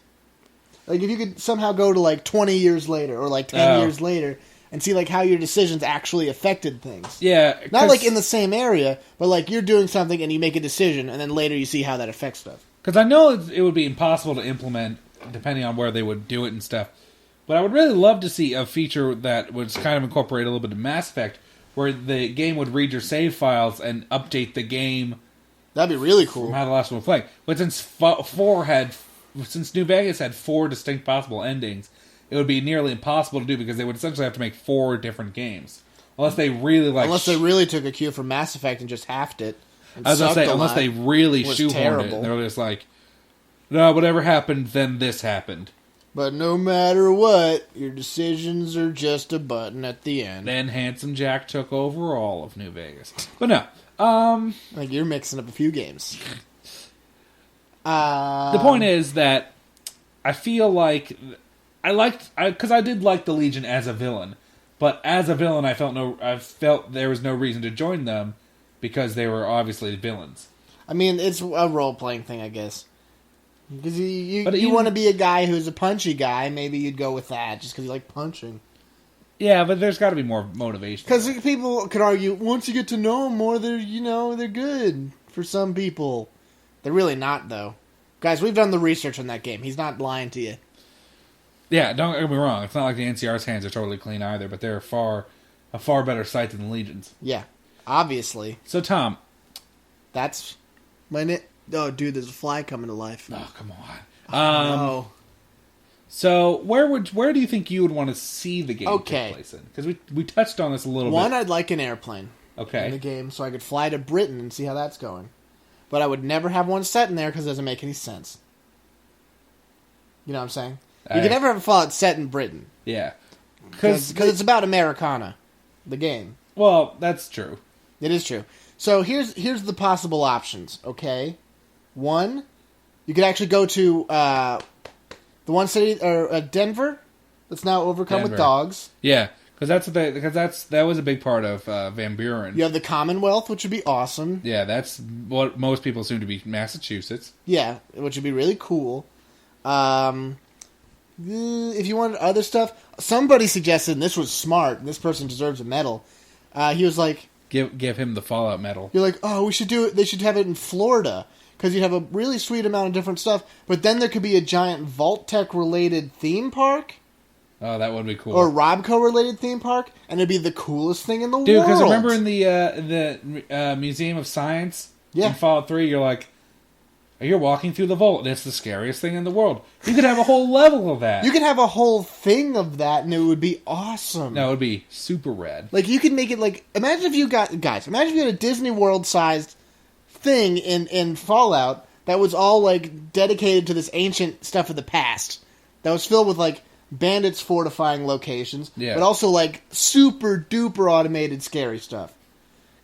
Like, if you could somehow go to, like, 20 years later, or, like, 10 years later, and see, like, how your decisions actually affected things. Yeah. Not, like, in the same area, but, like, you're doing something and you make a decision, and then later you see how that affects stuff. Because I know it would be impossible to implement, depending on where they would do it and stuff. But I would really love to see a feature that would kind of incorporate a little bit of Mass Effect, where the game would read your save files and update the game. That'd be really cool. From how the last one was playing. But since since New Vegas had 4 distinct possible endings, it would be nearly impossible to do because they would essentially have to make 4 different games. Unless they really took a cue from Mass Effect and just halved it. I was going to say, unless they really shoehorned it. They're just like, no, whatever happened, then this happened. But no matter what, your decisions are just a button at the end. Then Handsome Jack took over all of New Vegas. But no. Like, you're mixing up a few games. The point is that I feel like because I did like the Legion as a villain, but as a villain, I felt there was no reason to join them because they were obviously villains. I mean, it's a role-playing thing, I guess. Because you But even- want to be a guy who's a punchy guy, maybe you'd go with that just because you like punching. Yeah, but there's got to be more motivation. Because people could argue, once you get to know them more, they're good for some people. They're really not, though. Guys, we've done the research on that game. He's not lying to you. Yeah, don't get me wrong. It's not like the NCR's hands are totally clean either, but they're a far better sight than the Legion's. Yeah, obviously. So, Tom. That's when it... Oh, dude, there's a fly coming to life. Oh, come on. Oh. So, where do you think you would want to see the game take place in? Because we touched on this a little bit. One, I'd like an airplane in the Okay. game so I could fly to Britain and see how that's going. But I would never have one set in there because it doesn't make any sense. You know what I'm saying? You can never have a Fallout set in Britain. Yeah. Because it's about Americana, the game. Well, that's true. It is true. So here's the possible options, okay? One, you could actually go to the one city, or Denver, that's now overcome with Denver. dogs. Yeah, because that was a big part of Van Buren. You have the Commonwealth, which would be awesome. Yeah, that's what most people assume to be Massachusetts. Yeah, which would be really cool. If you wanted other stuff, somebody suggested, and this was smart, and this person deserves a medal. He was like, Give him the Fallout medal. you're like, oh, we should do it. They should have it in Florida because you'd have a really sweet amount of different stuff. But then there could be a giant Vault-Tec related theme park Oh, that would be cool. or Robco related theme park, and it'd be the coolest thing in the Dude, world. because remember in the Museum of Science in Fallout 3, you're walking through the vault, and it's the scariest thing in the world. You could have a whole level of that. You could have a whole thing of that, and it would be awesome. No, it would be super rad. Like, you could make it like... Imagine if you had a Disney World-sized thing in Fallout that was all, like, dedicated to this ancient stuff of the past. That was filled with, like, bandits fortifying locations. Yeah. But also, like, super-duper automated scary stuff.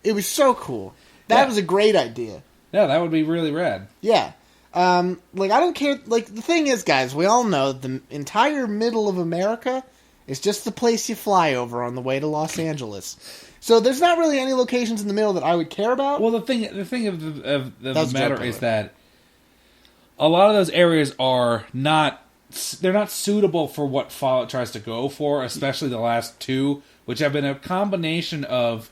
It was so cool. That was a great idea. Yeah, that would be really rad. Yeah. Like, I don't care... Like, the thing is, guys, we all know that the entire middle of America is just the place you fly over on the way to Los Angeles. So there's not really any locations in the middle that I would care about. Well, the thing of the matter joke, is that a lot of those areas are not... They're not suitable for what Fallout tries to go for, especially the last two, which have been a combination of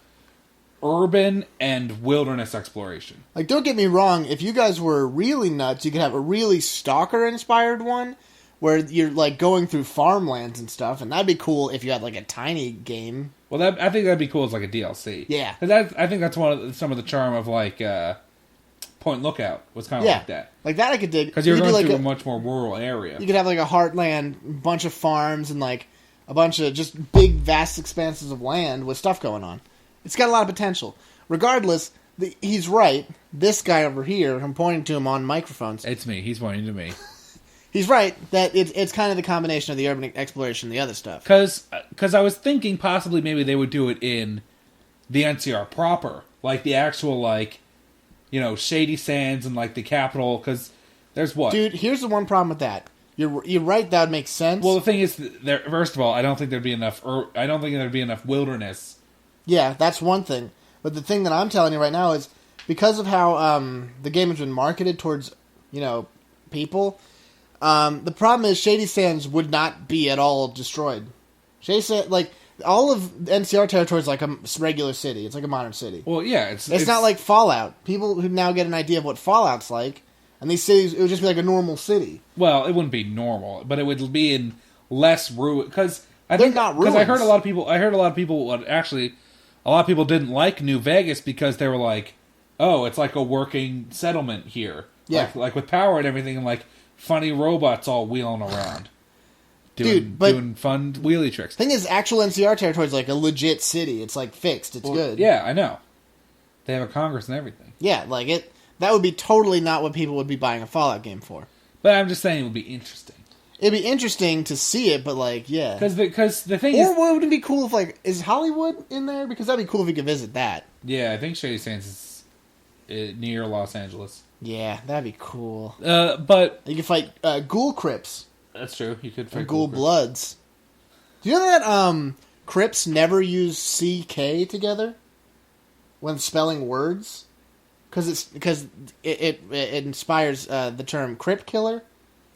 urban and wilderness exploration. Like, don't get me wrong, if you guys were really nuts, you could have a really Stalker-inspired one, where you're, like, going through farmlands and stuff, and that'd be cool if you had, like, a tiny game. Well, I think that'd be cool as, like, a DLC. Yeah. Because I think that's some of the charm of, like, Point Lookout was kind of like that. Like, that I could dig. Because you're You could going do, through like, a much more rural area. You could have, like, a heartland, bunch of farms, and, like, a bunch of just big, vast expanses of land with stuff going on. It's got a lot of potential. Regardless, he's right. This guy over here, I'm pointing to him on microphones. It's me. He's pointing to me. He's right that it's kind of the combination of the urban exploration and the other stuff. Because I was thinking possibly maybe they would do it in the NCR proper. Like the actual, like, Shady Sands and, like, the capital. Because there's what? Dude, here's the one problem with that. You're right, that would make sense. Well, the thing is, first of all, I don't think there'd be enough wilderness. Yeah, that's one thing. But the thing that I'm telling you right now is, because of how the game has been marketed towards, people, the problem is Shady Sands would not be at all destroyed. Shady Sands, like, all of NCR territory is like a regular city. It's like a modern city. Well, yeah, It's not like Fallout. People who now get an idea of what Fallout's like, and these cities, it would just be like a normal city. Well, it wouldn't be normal, but it would be in less ruin. Because They're not ruins. I heard a lot of people. Actually, a lot of people didn't like New Vegas because they were like, "Oh, it's like a working settlement here." Yeah, like with power and everything, and like funny robots all wheeling around, doing fun wheelie tricks. Thing is, actual NCR territory is like a legit city. It's like fixed. It's good. Yeah, I know. They have a Congress and everything. Yeah, like it. That would be totally not what people would be buying a Fallout game for. But I'm just saying it would be interesting. It'd be interesting to see it, but like, yeah. Because the thing is... Or would it be cool if, like, is Hollywood in there? Because that'd be cool if you could visit that. Yeah, I think Shady Sands is near Los Angeles. Yeah, that'd be cool. But... You could fight Ghoul Crips. That's true. You could fight Ghoul Bloods. Do you know that Crips never use CK together when spelling words? because it inspires the term Crip Killer.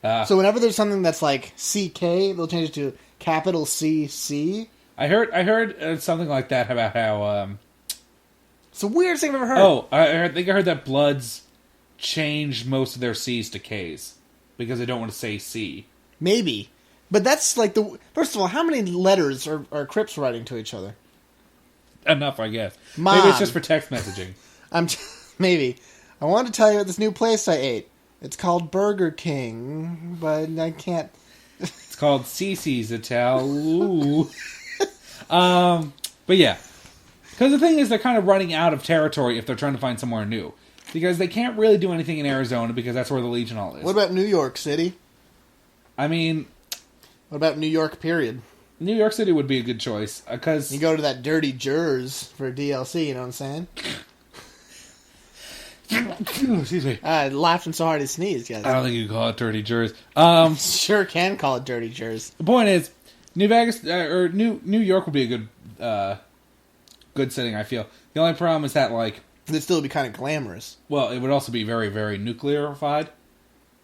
Ah. So whenever there's something that's like CK, they'll change it to capital CC. I heard something like that about how. It's the weirdest thing I've ever heard. Oh, I think I heard that Bloods changed most of their C's to K's because they don't want to say C. Maybe. But that's like the... First of all, how many letters are Crips writing to each other? Enough, I guess. Mom. Maybe it's just for text messaging. Maybe. I wanted to tell you about this new place I ate. It's called Burger King, but I can't... It's called Cece's Ital. But yeah. Because the thing is, they're kind of running out of territory if they're trying to find somewhere new. Because they can't really do anything in Arizona because that's where the Legion Hall is. What about New York City? I mean... What about New York, period? New York City would be a good choice, because... You go to that Dirty Jers for DLC, you know what I'm saying? Excuse me. I laughing so hard he sneezed, guys. I don't think you call it Dirty Jers. Sure can call it Dirty Jers. The point is, New Vegas, or New York would be a good setting, I feel. The only problem is that, like... It'd still be kind of glamorous. Well, it would also be very, very nuclearified.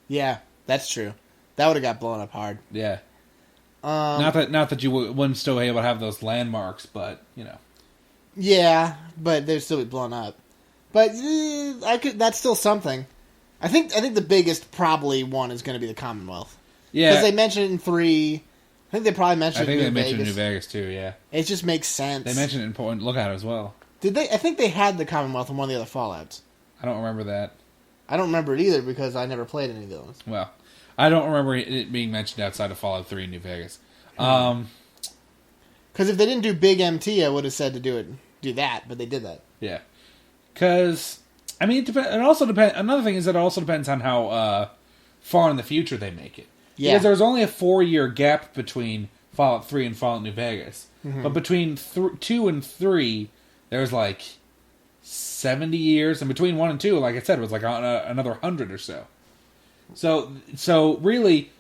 Yeah, that's true. That would have got blown up hard. Yeah. Not that you wouldn't still be able to have those landmarks, but, you know. Yeah, but they'd still be blown up. But that's still something. I think the biggest probably one is going to be the Commonwealth. Yeah. Because they mentioned it in 3. I think they probably mentioned it in New Vegas. I think they mentioned New Vegas too, yeah. It just makes sense. They mentioned it in Point Lookout as well. Did they? I think they had the Commonwealth in one of the other Fallouts. I don't remember that. I don't remember it either because I never played any of those. Well, I don't remember it being mentioned outside of Fallout 3 in New Vegas. Because if they didn't do Big MT, I would have said to do that, but they did that. Yeah. Because, I mean, it also depends. Another thing is that it also depends on how far in the future they make it. Yeah. Because there was only a 4-year gap between Fallout 3 and Fallout New Vegas. Mm-hmm. But between 2 and 3, there was like 70 years. And between 1 and 2, like I said, it was like another 100 or so. So really,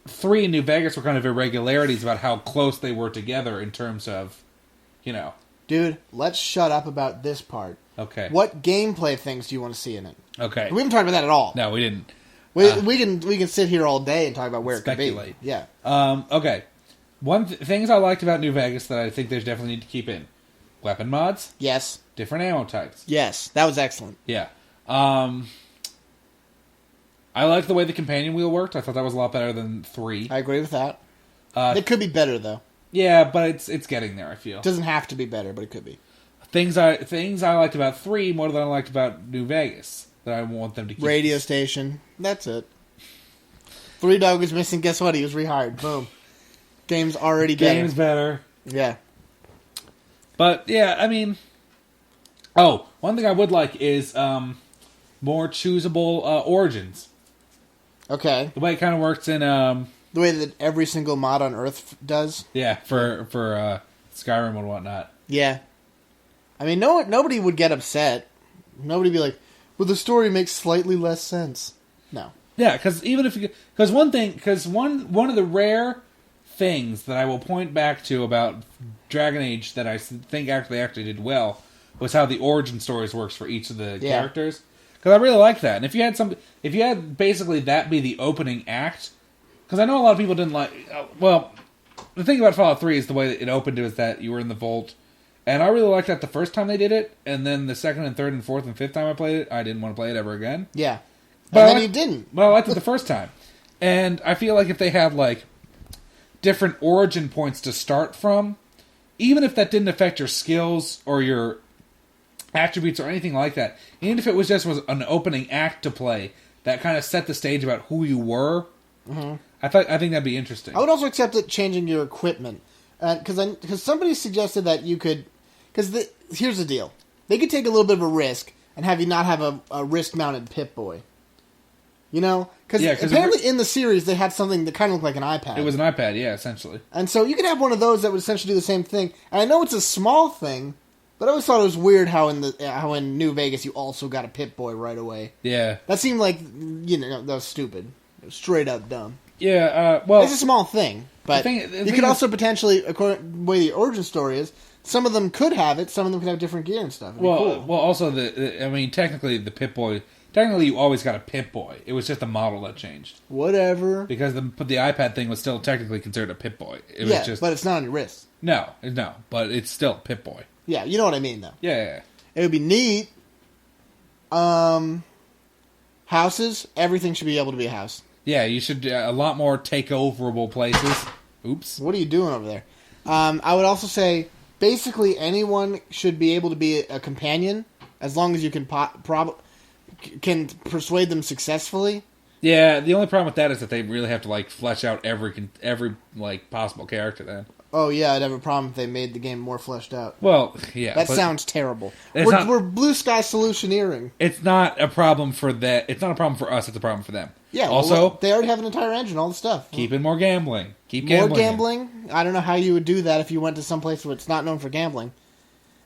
3 and New Vegas were kind of irregularities about how close they were together in terms of, you know. Dude, let's shut up about this part. Okay. What gameplay things do you want to see in it? Okay. We haven't talked about that at all. No, we didn't. We can sit here all day and talk about where speculate. It could be. Yeah. Okay. Things I liked about New Vegas that I think they definitely need to keep in: weapon mods. Yes. Different ammo types. Yes, that was excellent. Yeah. I liked the way the companion wheel worked. I thought that was a lot better than 3. I agree with that. It could be better though. Yeah, but it's getting there, I feel. It doesn't have to be better, but it could be. Things I liked about 3 more than I liked about New Vegas that I want them to keep. Radio station. That's it. 3 Dog is missing. Guess what? He was rehired. Boom. Game's already better. Game's better. Yeah. But yeah, I mean, one thing I would like is more choosable origins. Okay. The way it kind of works in the way that every single mod on Earth does. Yeah, for Skyrim and whatnot. Yeah. I mean, nobody would get upset. Nobody would be like, well, the story makes slightly less sense. No. Yeah, because one of the rare things that I will point back to about Dragon Age that I think actually did well was how the origin stories works for each of the characters. Because I really like that. And if you had basically that be the opening act, because I know a lot of people didn't like. Well, the thing about Fallout 3 is the way that it opened is that you were in the vault. And I really liked that the first time they did it, and then the second and third and fourth and fifth time I played it, I didn't want to play it ever again. Yeah. But then you didn't. But I liked it the first time. And I feel like if they had, like, different origin points to start from, even if that didn't affect your skills or your attributes or anything like that, even if it was an opening act to play that kind of set the stage about who you were, I think that'd be interesting. I would also accept it changing your equipment. Because somebody suggested that you could... Because here's the deal. They could take a little bit of a risk and have you not have a wrist-mounted Pip-Boy. You know? Because apparently in the series they had something that kind of looked like an iPad. It was an iPad, yeah, essentially. And so you could have one of those that would essentially do the same thing. And I know it's a small thing, but I always thought it was weird how in New Vegas you also got a Pip-Boy right away. Yeah. That seemed like, that was stupid. It was straight up dumb. Yeah, well... It's a small thing. But you could also potentially, according to the way the origin story is, some of them could have it. Some of them could have different gear and stuff. It'd be Well, cool. well, also technically the Pip-Boy. Technically, you always got a Pip-Boy. It was just a model that changed Whatever. because the iPad thing was still technically considered a Pip-Boy. It Yeah, was just but it's not on your wrist. no, but it's still a Pip-Boy. Yeah, you know what I mean, though. Yeah. It would be neat. Houses, everything should be able to be a house. Yeah, you should a lot more takeoverable places. Oops. What are you doing over there? I would also say, basically, anyone should be able to be a companion as long as you can can persuade them successfully. Yeah, the only problem with that is that they really have to like flesh out every like possible character. Then, Oh yeah, I'd have a problem if they made the game more fleshed out. well, yeah, That but sounds terrible. It's not- We're blue sky solutioneering. it's not a problem for that. It's not a problem for us. It's a problem for them. Yeah. Also, well, they already have an entire engine, all the stuff. keep in more gambling. Keep More gambling. gambling. I don't know how you would do that if you went to some place where it's not known for gambling.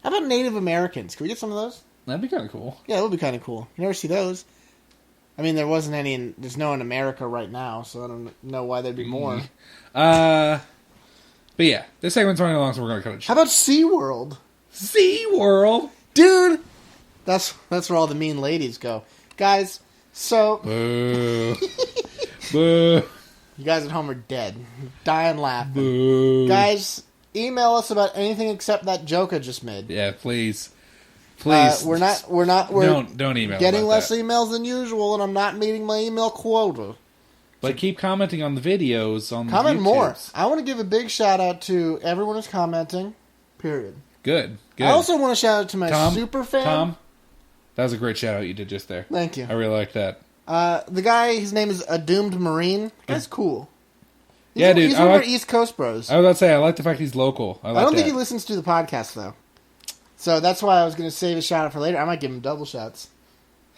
How about Native Americans? Can we get some of those? That'd be kind of cool. Yeah, that would be kind of cool. You never see those. I mean, there wasn't any. There's no in America right now, so I don't know why there'd be more. But yeah, this segment's running along, so we're gonna cut it How short. about SeaWorld? SeaWorld. Dude! That's where all the mean ladies go. Guys, so Boo. Boo. you guys at home are dead. Dying laughing. Boo. Guys, email us about anything except that joke I just made. Yeah, please. Please. We're Don't email getting about less that. emails than usual, and I'm not meeting my email quota. But keep commenting on the videos on Comment the more. YouTubes. I want to give a big shout out to everyone who's commenting. Period. Good. I also want to shout out to my Tom, super fan. Tom, that was a great shout out you did just there. Thank you. I really like that. The guy, his name is A Doomed Marine. That's cool. Yeah, dude, He's I one of like- our East Coast bros. I was about to say, I like the fact he's local. I I don't think that. he listens to the podcast, though. So that's why I was going to save a shout out for later. I might give him double shouts.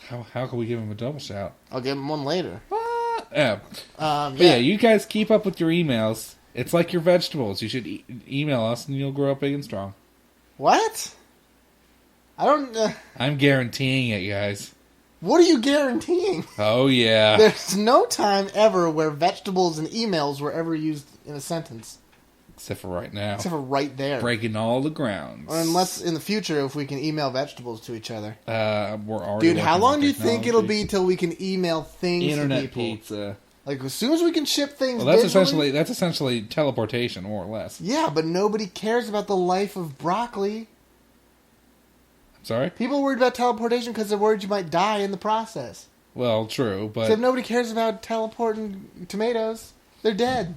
How can we give him a double shout? I'll give him one later. Yeah. Yeah. But yeah, you guys keep up with your emails. It's like your vegetables. You should email us, and you'll grow up big and strong. What? I don't... I'm guaranteeing it, guys. what are you guaranteeing? Oh, yeah. There's no time ever where vegetables and emails were ever used in a sentence. Except for right now. Except for right there. Breaking all the grounds. Or unless in the future, if we can email vegetables to each other. We're already Dude, how working long on do you think it'll technology. be till we can email things Internet to people? pizza. Like, as soon as we can ship things Well, digitally... that's essentially teleportation, more or less. Yeah, but nobody cares about the life of broccoli. Sorry? People are worried about teleportation because they're worried you might die in the process. Well, true, So if but... nobody cares about teleporting tomatoes, they're dead.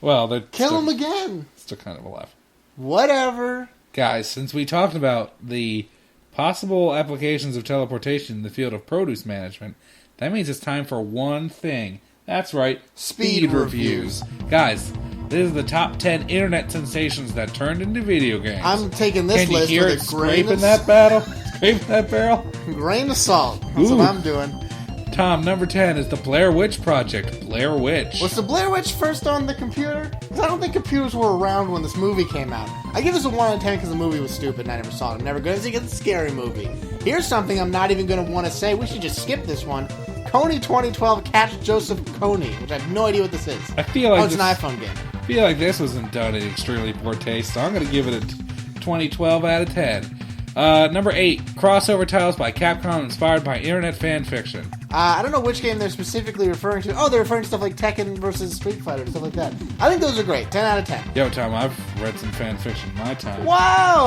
Well, they're Kill still, them again. still kind of alive. Whatever. Guys, since we talked about the possible applications of teleportation in the field of produce management, that means it's time for one thing. That's right, Speed reviews. Guys, this is the top 10 internet sensations that turned into video games. I'm taking this Can you list hear with it a grain scraping of, that battle? Scraping that barrel? grain of salt. That's Ooh. what I'm doing. Tom, number 10 is the Blair Witch Project. Blair Witch. Was the Blair Witch first on the computer? Because I don't think computers were around when this movie came out. I give this a 1 out of 10 because the movie was stupid and I never saw it. I'm never going to see it's a scary movie. Here's something I'm not even going to want to say. We should just skip this one. Coney 2012 Catch Joseph Coney, which I have no idea what this is. I feel like it's an this- iPhone game. I feel like this wasn't done in extremely poor taste, so I'm going to give it a 2012 out of 10. Number 8, crossover titles by Capcom inspired by internet fan fiction. I don't know which game they're specifically referring to. Oh, they're referring to stuff like Tekken versus Street Fighter and stuff like that. I think those are great. 10 out of 10. Yo, Tom, I've read some fan fiction in my time. Wow!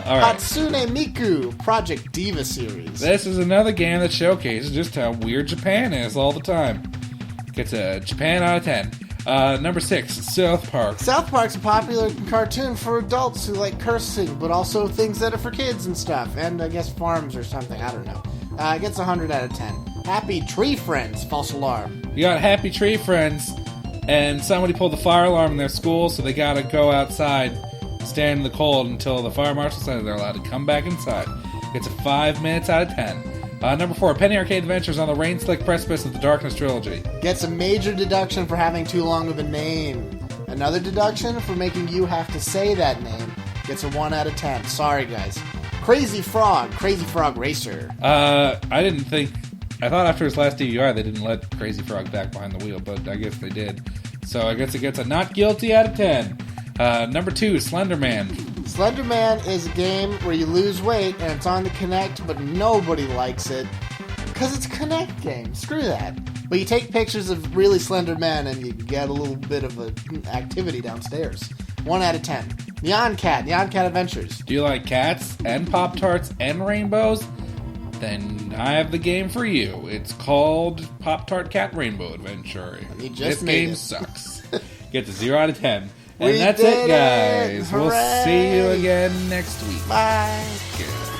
All right. Hatsune Miku Project Diva series. This is another game that showcases just how weird Japan is all the time. Gets a Japan out of 10. Number 6, South Park. South Park's a popular cartoon for adults who like cursing, but also things that are for kids and stuff. And I guess farms or something. I don't know. It gets 100 out of 10. Happy Tree Friends, false alarm. You got Happy Tree Friends, and somebody pulled the fire alarm in their school, so they gotta go outside, stand in the cold until the fire marshal says they're allowed to come back inside. Gets a 5 minutes out of 10. Number 4, Penny Arcade Adventures on the Rain-Slick Precipice of the Darkness Trilogy. Gets a major deduction for having too long of a name. Another deduction for making you have to say that name. Gets a 1 out of 10. Sorry, guys. Crazy Frog Racer. I thought after his last DVR they didn't let Crazy Frog back behind the wheel, but I guess they did. So I guess it gets a not guilty out of 10. Number 2, Slender Man. Slender Man is a game where you lose weight and it's on the Kinect, but nobody likes it because it's a Kinect game. Screw that. But you take pictures of really slender men and you get a little bit of an activity downstairs. 1 out of 10. Neon Cat Adventures. Do you like cats and Pop-Tarts and rainbows? Then I have the game for you. It's called Pop-Tart Cat Rainbow Adventure. This game sucks. Gets a 0 out of 10. And that's it, guys. We'll see you again next week. Bye. Good.